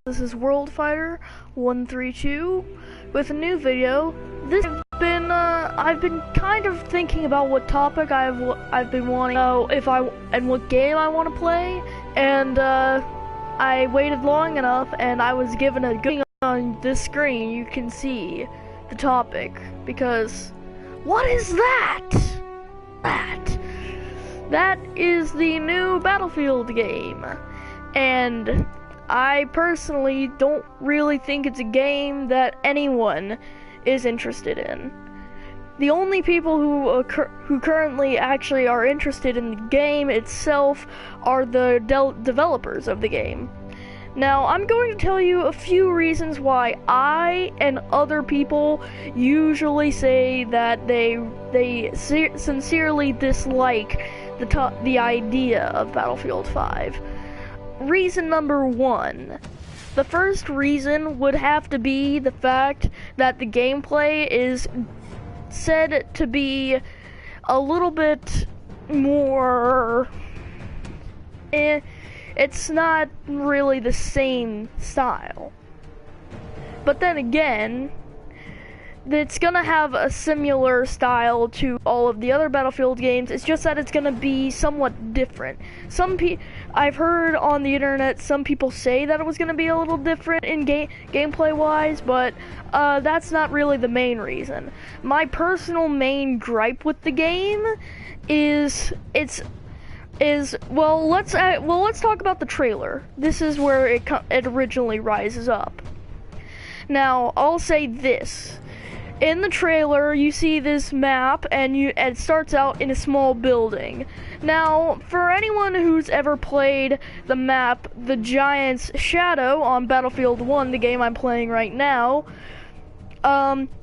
This is WorldFighter132 with a new video. I've been kind of thinking about what topic I've been wanting to know and what game I want to play, and I waited long enough and I was given a good on this screen. You can see the topic, because what is that? That is the new Battlefield game, and I personally don't really think it's a game that anyone is interested in. The only people who currently actually are interested in the game itself are the developers of the game. Now, I'm going to tell you a few reasons why I and other people usually say that they sincerely dislike the idea of Battlefield 5. Reason number one. The first reason would have to be the fact that the gameplay is said to be a little bit more... it's not really the same style. But then again, it's gonna have a similar style to all of the other Battlefield games. It's just that it's gonna be somewhat different. I've heard on the internet some people say that it was gonna be a little different in gameplay wise, but that's not really the main reason. My personal main gripe with the game is let's talk about the trailer. This is where it originally rises up. Now, I'll say this. In the trailer, you see this map, and it starts out in a small building. Now, for anyone who's ever played the map The Giant's Shadow on Battlefield 1, the game I'm playing right now,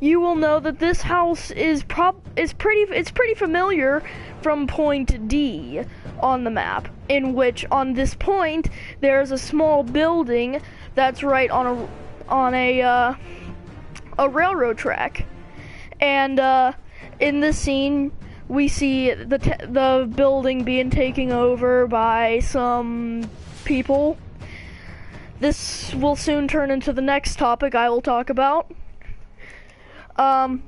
you will know that this house is pretty familiar from point D on the map, in which on this point there's a small building that's right on a railroad track, and in this scene we see the building being taken over by some people. This will soon turn into the next topic I will talk about. Yeah.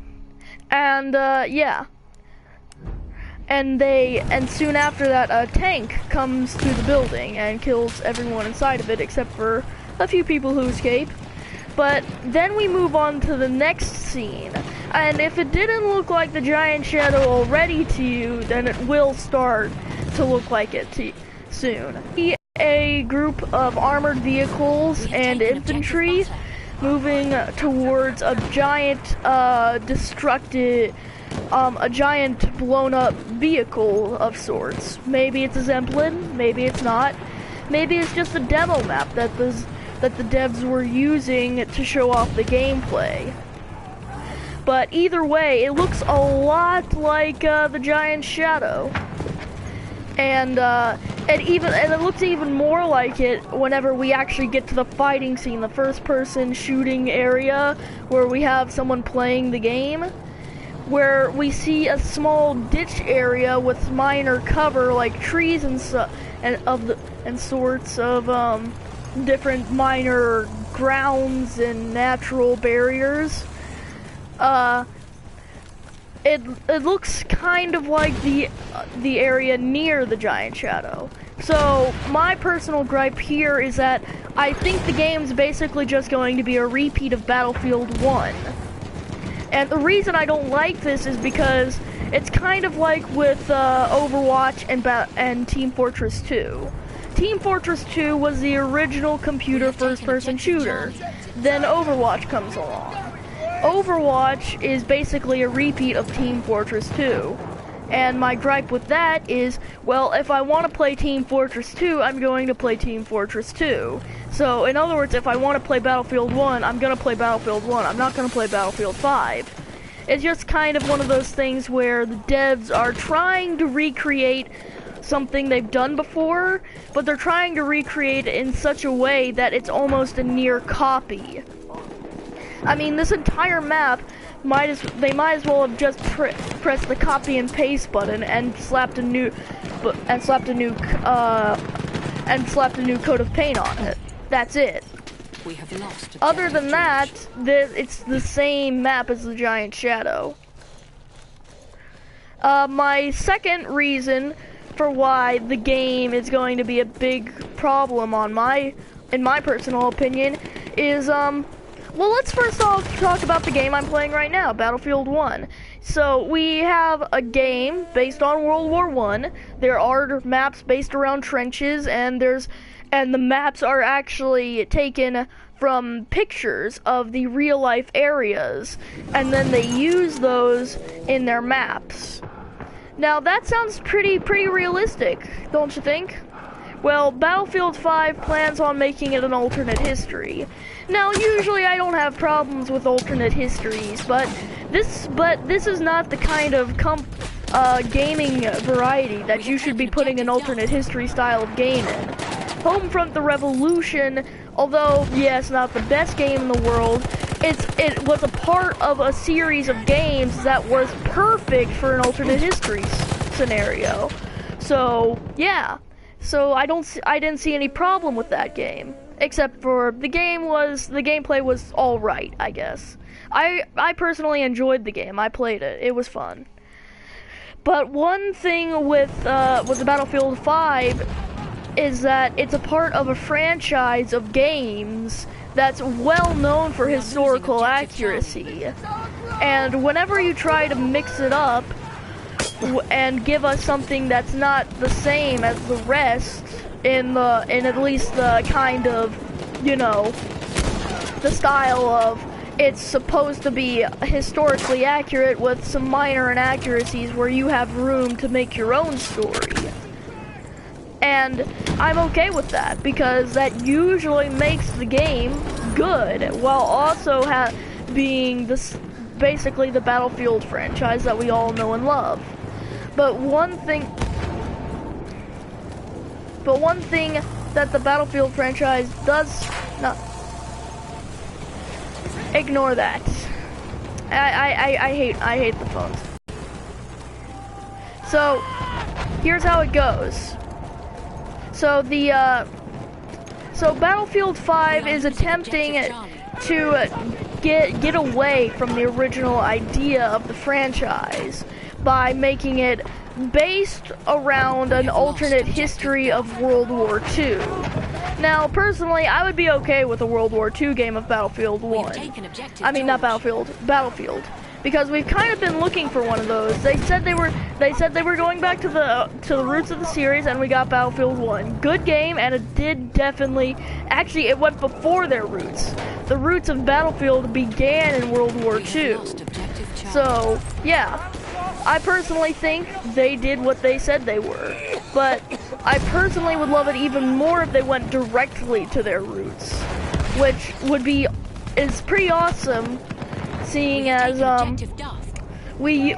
And soon after that, a tank comes to the building and kills everyone inside of it, except for a few people who escape. But then we move on to the next scene, and if it didn't look like the Giant Shadow already to you, then it will start to look like it soon. A group of armored vehicles and infantry moving towards a giant a giant blown up vehicle of sorts. Maybe it's a Zeppelin, maybe it's not. Maybe it's just a demo map that the devs were using to show off the gameplay. But either way, it looks a lot like the Giant Shadow. And it looks even more like it whenever we actually get to the fighting scene, the first person shooting area where we have someone playing the game, where we see a small ditch area with minor cover like trees and sorts of different minor grounds and natural barriers. It looks kind of like the area near the Giant Shadow. So my personal gripe here is that I think the game's basically just going to be a repeat of Battlefield 1. And the reason I don't like this is because it's kind of like with Overwatch and Team Fortress 2. Team Fortress 2 was the original computer first-person shooter. Then Overwatch comes along. Overwatch is basically a repeat of Team Fortress 2. And my gripe with that is, well, if I want to play Team Fortress 2, I'm going to play Team Fortress 2. So, in other words, if I want to play Battlefield 1, I'm going to play Battlefield 1. I'm not going to play Battlefield 5. It's just kind of one of those things where the devs are trying to recreate something they've done before, but they're trying to recreate it in such a way that it's almost a near copy. I mean, this entire map they might as well have just pressed the copy and paste button and slapped a new coat of paint on it. That's it. We have lost. Other than that, it's the same map as the Giant Shadow. My second reason for why the game is going to be a big problem in my personal opinion, is, well, let's first off talk about the game I'm playing right now, Battlefield 1. So, we have a game based on World War I. There are maps based around trenches, and the maps are actually taken from pictures of the real-life areas, and then they use those in their maps. Now, that sounds pretty realistic, don't you think? Well, Battlefield 5 plans on making it an alternate history. Now, usually I don't have problems with alternate histories, but this is not the kind of gaming variety that you should be putting an alternate history style of game in. Homefront: The Revolution, although, yes, not the best game in the world, it was a part of a series of games that was perfect for an alternate history scenario. So, yeah. So I didn't see any problem with that game, except for the gameplay was all right, I guess. I personally enjoyed the game. I played it. It was fun. But one thing with the Battlefield 5 is that it's a part of a franchise of games that's well known for historical accuracy. And whenever you try to mix it up and give us something that's not the same as the rest in at least the kind of, you know, the style of it's supposed to be historically accurate with some minor inaccuracies where you have room to make your own story. And I'm okay with that, because that usually makes the game good, while also being basically the Battlefield franchise that we all know and love. But one thing that the Battlefield franchise does not... Ignore that. I hate the phones. So, here's how it goes. So so Battlefield 5 is attempting to get away from the original idea of the franchise by making it based around an alternate history of World War II. Now, personally, I would be okay with a World War II game of Battlefield 1. I mean, not Battlefield, because we've kind of been looking for one of those. They said they were going back to the roots of the series, and we got Battlefield 1. Good game, and it did definitely, actually, it went before their roots. The roots of Battlefield began in World War II. So, yeah. I personally think they did what they said they were, but I personally would love it even more if they went directly to their roots, which is pretty awesome, seeing as we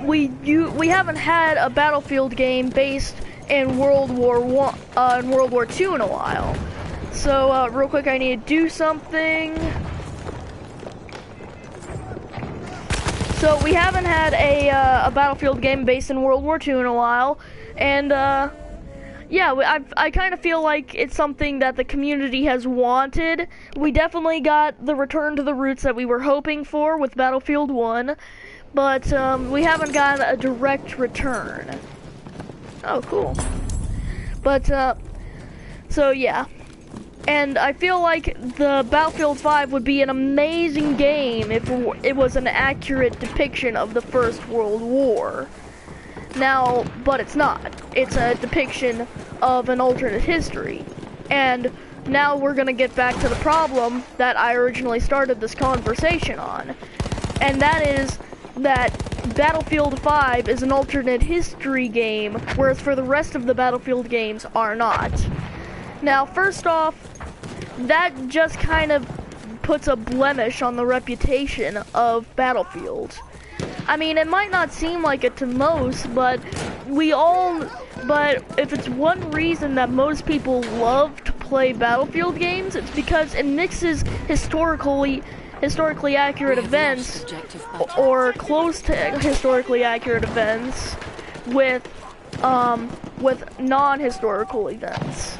haven't had a Battlefield game based in World War II in a while. So real quick, I need to do something. So we haven't had a Battlefield game based in World War II in a while, and yeah, I kind of feel like it's something that the community has wanted. We definitely got the return to the roots that we were hoping for with Battlefield 1, but we haven't gotten a direct return. Oh, cool. But so yeah. And I feel like the Battlefield 5 would be an amazing game if it was an accurate depiction of the First World War. Now, but it's not. It's a depiction of an alternate history. And now we're gonna get back to the problem that I originally started this conversation on. And that is that Battlefield 5 is an alternate history game, whereas for the rest of the Battlefield games are not. Now, first off, that just kind of puts a blemish on the reputation of Battlefield. I mean, it might not seem like it to most, but if it's one reason that most people love to play Battlefield games, it's because it mixes historically accurate events, or close to historically accurate events, with non-historical events.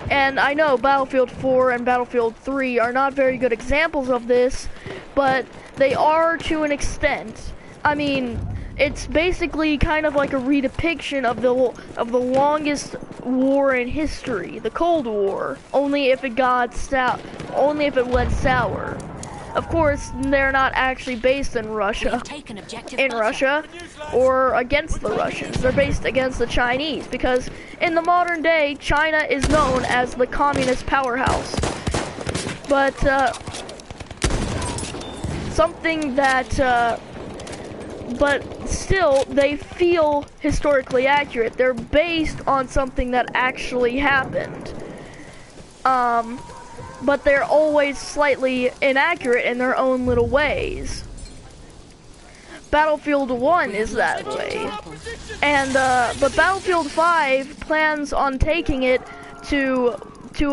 And I know Battlefield 4 and Battlefield 3 are not very good examples of this, but they are to an extent. I mean, it's basically kind of like a redepiction of the longest war in history, the Cold War. Only if it went sour. Of course, they're not actually based in Russia, or against the Russians. They're based against the Chinese, because in the modern day, China is known as the communist powerhouse. But but still, they feel historically accurate. They're based on something that actually happened. But they're always slightly inaccurate in their own little ways. Battlefield 1 is that way. And, but Battlefield 5 plans on taking it to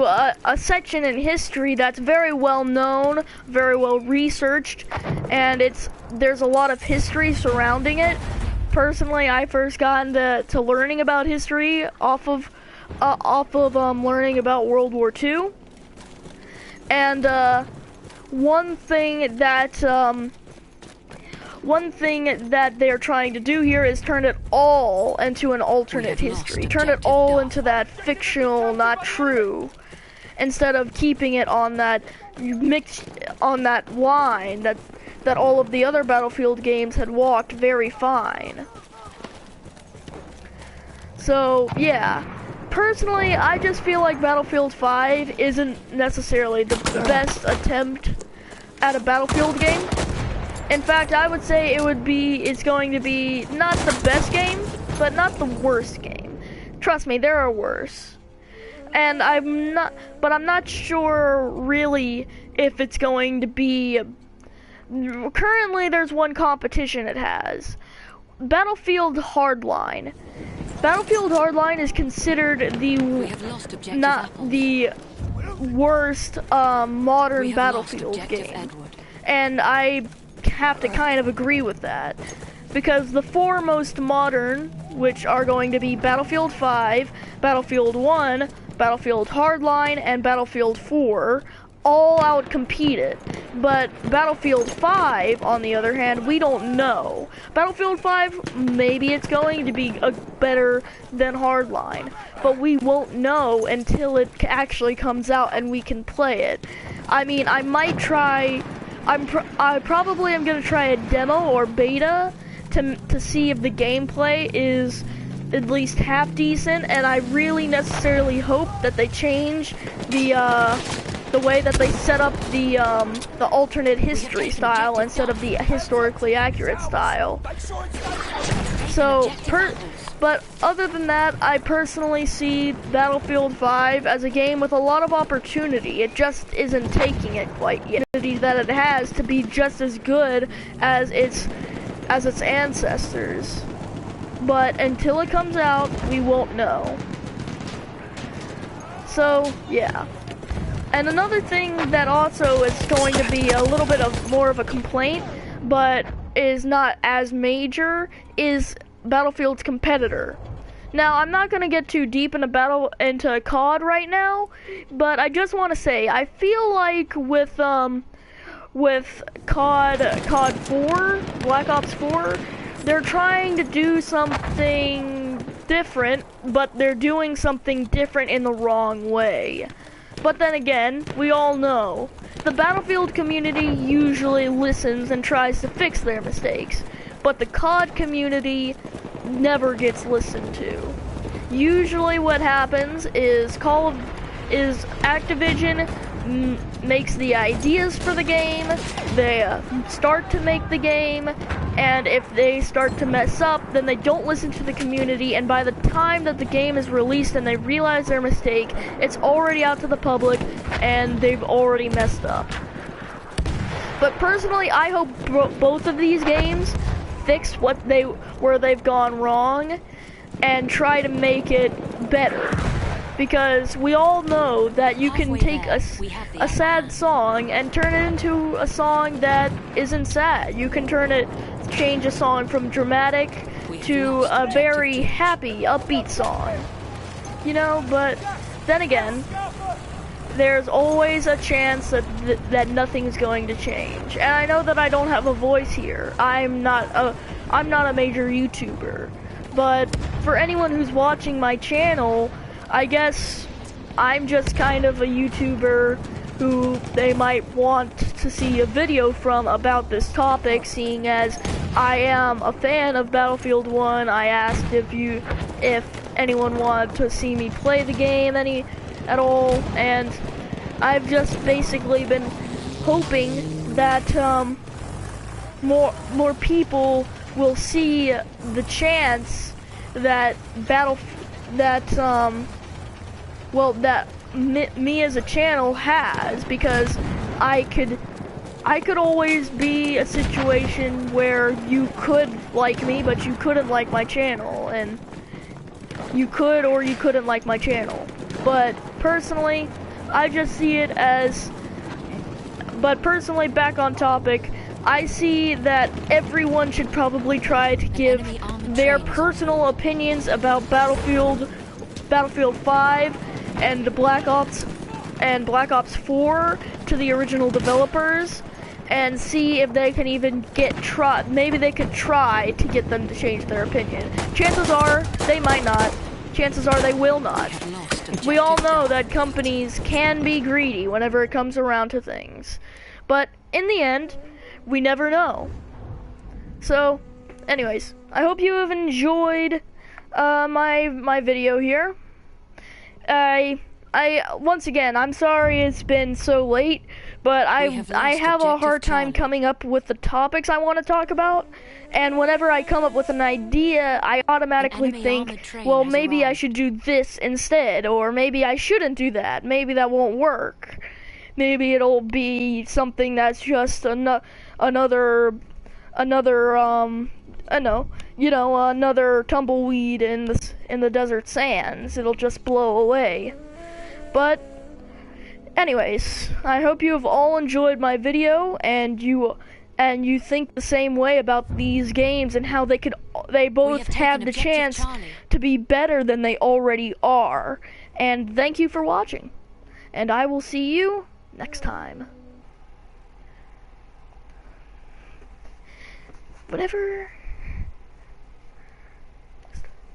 a section in history that's very well known, very well researched, and there's a lot of history surrounding it. Personally, I first got into learning about history off of learning about World War II. And one thing that they're trying to do here is turn it all into an alternate history. Turn it all into that fictional, not true, instead of keeping it on that line that all of the other Battlefield games had walked very fine. So yeah. Personally, I just feel like Battlefield 5 isn't necessarily the best attempt at a Battlefield game. In fact, I would say it's going to be not the best game, but not the worst game. Trust me, there are worse. And I'm not sure really if it's going to be. Currently, there's one competition it has. Battlefield Hardline. Battlefield Hardline is considered not the worst modern Battlefield game. And I have to kind of agree with that. Because the four most modern, which are going to be Battlefield 5, Battlefield 1, Battlefield Hardline, and Battlefield 4, all outcompete it. But Battlefield 5, on the other hand, we don't know. Battlefield 5, maybe it's going to be better than Hardline, but we won't know until it actually comes out and we can play it. I mean, I might try. I probably am gonna try a demo or beta to see if the gameplay is at least half decent, and I really necessarily hope that they change the way that they set up the alternate history style instead of the historically accurate style. So, but other than that, I personally see Battlefield 5 as a game with a lot of opportunity. It just isn't taking it quite yet. That it has to be just as good as its ancestors. But until it comes out, we won't know. So, yeah. And another thing that also is going to be a little bit of more of a complaint, but is not as major, is Battlefield's competitor. Now, I'm not going to get too deep into COD right now, but I just want to say, I feel like with COD 4, Black Ops 4, they're trying to do something different, but they're doing something different in the wrong way. But then again, we all know, the Battlefield community usually listens and tries to fix their mistakes, but the COD community never gets listened to. Usually what happens is Activision makes the ideas for the game, they start to make the game, and if they start to mess up, then they don't listen to the community, and by the time that the game is released and they realize their mistake, it's already out to the public, and they've already messed up. But personally, I hope both of these games fix where they've gone wrong, and try to make it better. Because we all know that you can take a sad song and turn it into a song that isn't sad. You can change a song from dramatic to a very happy, upbeat song. You know, but then again, there's always a chance that nothing's going to change. And I know that I don't have a voice here. I'm not a major YouTuber. But for anyone who's watching my channel, I guess I'm just kind of a YouTuber who they might want to see a video from about this topic, seeing as I am a fan of Battlefield 1. I asked if anyone wanted to see me play the game at all, and I've just basically been hoping that more people will see the chance that me as a channel has, because I could always be a situation where you could like me, but you couldn't like my channel, and you could or you couldn't like my channel. But personally, I just see it as, back on topic, I see that everyone should probably try to give their personal opinions about Battlefield 5 and Black Ops 4 to the original developers, and see if they can even maybe they could try to get them to change their opinion. Chances are they might not. Chances are they will not. We all know that companies can be greedy whenever it comes around to things. But in the end, we never know. So, anyways, I hope you have enjoyed my video here. Once again, I'm sorry it's been so late, but I have a hard time coming up with the topics I want to talk about, and whenever I come up with an idea, I automatically think, well, maybe I should do this instead, or maybe I shouldn't do that. Maybe that won't work. Maybe it'll be something that's just another tumbleweed in the desert sands. It'll just blow away. But anyways, I hope you have all enjoyed my video, and you think the same way about these games and how they both have the chance to be better than they already are. And thank you for watching, and I will see you next time. Whatever.